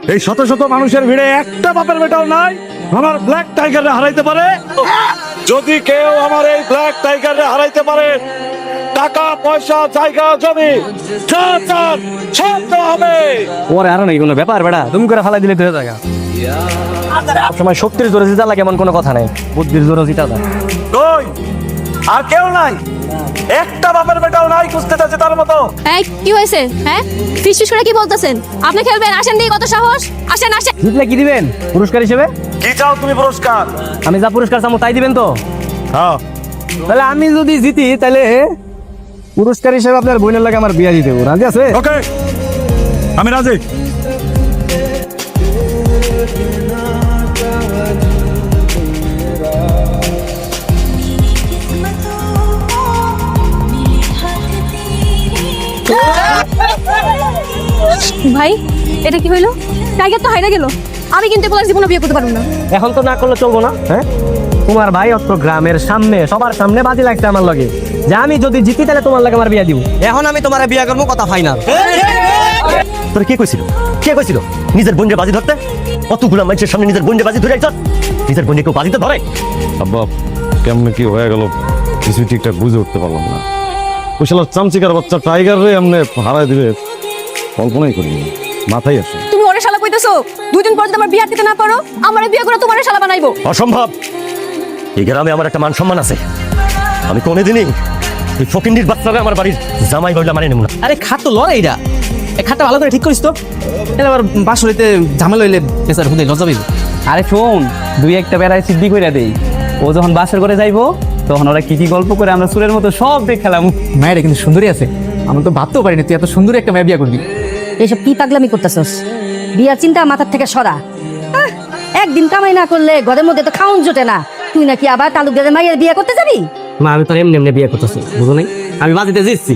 এই শত শত মানুষের ভিড়ে একটা বাপের বেটাও নাই আমার ব্ল্যাক টাইগারে হারাইতে পারে। যদি কেউ আমার এই ব্ল্যাক টাইগারে হারাইতে পারে, টাকা পয়সা জায়গা জমি সব দেওয়া হবে। ওরে আর নাই কোনো ব্যাপার বেটা, তুমি করে ফালাই দিলে তুই জায়গা। সময় শক্তির জোরে জিতা লাগে এমন কোনো কথা নাই, বুদ্ধির জোরে জিতা যায়। কই আর কেউ নাই, একটা বাপের বেটাও নাই খুঁজতে যাচ্ছে তার মতো। এই কি হয়েছে? হ্যাঁ, ফিস ফিস করে কি বলতেছেন? আপনি খেলবেন? আসেন দিয়ে কত সাহস, আসেন আসেন। জিতলে কি দিবেন পুরস্কার হিসেবে? কি চাও তুমি পুরস্কার? আমি যা পুরস্কার চাবো তাই দিবেন তো? হ্যাঁ। তাহলে আমি যদি জিতি তাহলে পুরস্কার হিসেবে আপনার বোনের লাগে আমার বিয়া দিতে রাজি আছে? ওকে, আমি রাজি। ভাই এটা কি হইলো? টাইগার তো হাইরা গেল। আমি কিন্তু এগুলো জীবনে বিয়ে করতে পারবো না। এখন তো না করলে চলবো না। হ্যাঁ, তোমার ভাই অত গ্রামের সামনে সবার সামনে বাজি লাগছে আমার লগে যে আমি যদি জিতি তাহলে তোমার লাগে আমার বিয়া দিব। এখন আমি তোমার বিয়া করবো, কথা ফাইনাল। তোর কে কইছিল নিজের বোনকে বাজি ধরতে? কতগুলা মানুষের সামনে নিজের বোনকে বাজি ধরে একজন নিজের বোনকে কেউ বাজিতে ধরে? আব্বা কেমনে কি হয়ে গেল কিছু ঠিকঠাক বুঝে উঠতে পারলাম না। ওই শালা চামচিকার বাচ্চা টাইগার রে এমনি হারাই দিবে কল্পনাই করিনি, মাথায় আসে। তুমি ওরে শালা কইতেছো? দুই দিন পর যদি আমার বিয়ে দিতে না পারো, আমারে বিয়ে করে তোমারে শালা বানাইবো। অসম্ভব। এই গ্রামে আমার একটা মান সম্মান আছে, আমি কোনোদিনই এই ফকিন্ডির বাচ্চারা আমার বাড়ির জামাই বইলা মানে নেব না। আরে খাট তো লড়াই এটা, এই খাটটা ভালো করে ঠিক করিস তো, তাহলে আবার বাসুরিতে ঝামেলা হইলে বেচার হুদাই লজ্জা পাইব। আরে শোন, দুই একটা বেড়ায় সিদ্ধি করে দেই, ও যখন বাসের করে যাইবো তখন ওরা কি কি গল্প করে আমরা সুরের মতো সব দেখলাম। মায়েরা কিন্তু সুন্দরী আছে, আমি তো ভাবতেও পারিনি তুই এত সুন্দরী একটা মেয়ে বিয়ে করবি। এসব কি পাগলামি করতেছস? বিয়ার চিন্তা মাথার থেকে সরা। একদিন কামাই না করলে ঘরের মধ্যে তো খাউন জোটে না। তুই নাকি আবার তালুকদারের মাইয়ের বিয়ে করতে যাবি? মা আমি তো এমনি এমনি বিয়ে করতেছি, বুঝো নাই? আমি বাজিতে জিতছি,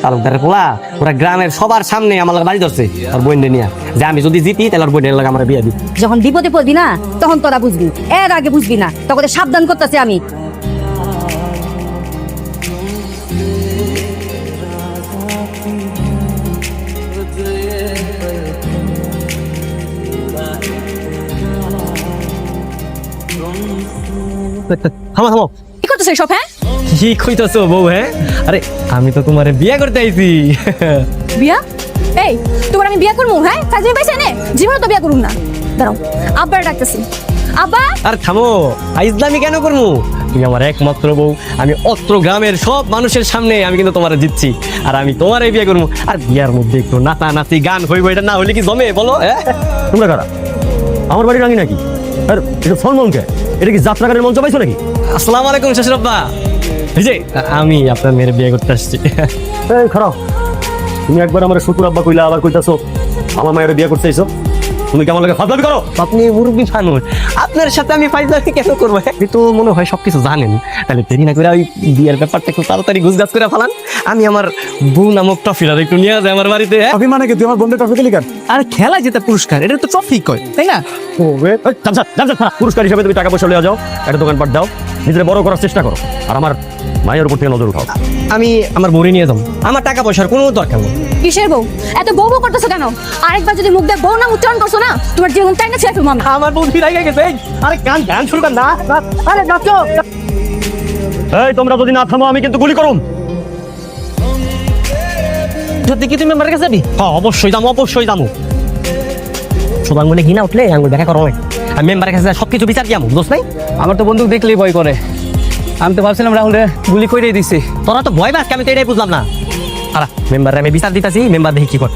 তালুকদারের পোলা ওরা গ্রামের সবার সামনে আমার লাগে বাজি ধরছে আর বোনদের নিয়ে যে আমি যদি জিতি তাহলে ওর বোনের লাগে আমার বিয়ে দিই। যখন বিপদে পড়বি না তখন তোরা বুঝবি, এর আগে বুঝবি না। তখন সাবধান করতেছি আমি। থামো থামো, কি করতেছো সব? হ্যাঁ, কি কইতাছো বউ? হ্যাঁ, আরে আমি তো তোমারে বিয়ে করতে আইছি। বিয়া? এই তোমার আমি বিয়ে করবো? হ্যাঁ, কাজে পাইছে নে, জীবনে তো বিয়ে করুম না। দাঁড়াও, আব্বার ডাকতেছি। আব্বা! আর থামো, ইসলামি কেন করবো? তুমি আমার একমাত্র বউ, আমি অত্র গ্রামের সব মানুষের সামনে আমি কিন্তু তোমারে জিতছি, আর আমি তোমারে বিয়ে করবো। আর বিয়ার মধ্যে একটু নাচা নাচি গান হইব, এটা না হলে কি জমে বলো? তোমরা কারা? আমার বাড়ি রাঙি নাকি? আর এটা ফলমনকে, এটা কি যাত্রাগানের মঞ্চ পাইছো নাকি? আসসালামু আলাইকুম শ্বশুরাব্বা। এই যে আমি আপনার মেয়ের বিয়ে করতে আসছি। এই খারাপ, তুমি একবার আমার শ্বশুর আব্বা কইলা আবার কইতাছো আমার মায়ের বিয়ে করতে আইছো। তুমি কেমন লাগে ফাজলামি করো? আপনি মুরব্বী মানুষ, আপনার সাথে আমি ফাইজলামি কেন করবো? আপনি তো মনে হয় সবকিছু জানেন, তাহলে দেরি না করে ওই বিয়ের ব্যাপারটা একটু তাড়াতাড়ি গুছগাছ করে ফেলান। আমি আমার বউ নামক ট্রফিটা একটু নিয়ে যাই আমার বাড়িতে। ট্রফি মানে কি? তুই আমার বন্ধু ট্রফি দিলি কেন? আর খেলা যেটা পুরস্কার, এটা তো ট্রফি কয়, তাই না? পুরস্কার হিসেবে তুমি টাকা পয়সা লিয়ে যাও, একটা দোকানপাট দাও, নিজের বড় করার চেষ্টা করো, আর আমার মায়ের উপর থেকে নজর উঠাও। আমি আমার বউরে নিয়ে যাবো, আমার টাকা পয়সার কোনো দরকার নেই। কিসের বউ? এত বউ বউ করতেছো কেন? আরেকবার যদি মুখ দিয়ে বউ নাম উচ্চারণ করছো না, তোমার জীবন তাই না ছেড়ে ফেলবো আমি। আমার বউ ফিরাই গেছে। আরে গান গান শুরু কর না, আরে নাচো। এই তোমরা যদি না থামো আমি কিন্তু গুলি করুম। সত্যি কি তুমি আমার কাছে যাবি? হ্যাঁ অবশ্যই যাবো, অবশ্যই যাবো। শুধু আঙুলে ঘি না উঠলে আঙুল দেখা করো। আমি মেম্বারের কাছে সবকিছু বিচার কি আমো দোষ নাই? আমার তো বন্দুক দেখলেই ভয় করে, আমি তো ভাবছিলাম রাহুল রে গুলি কইরাই দিছি। তোরা তো ভয় পাস, আমি তো এটাই বুঝলাম না। আরে মেম্বারে আমি বিচার দিতেছি, মেম্বার দেখি কি কর।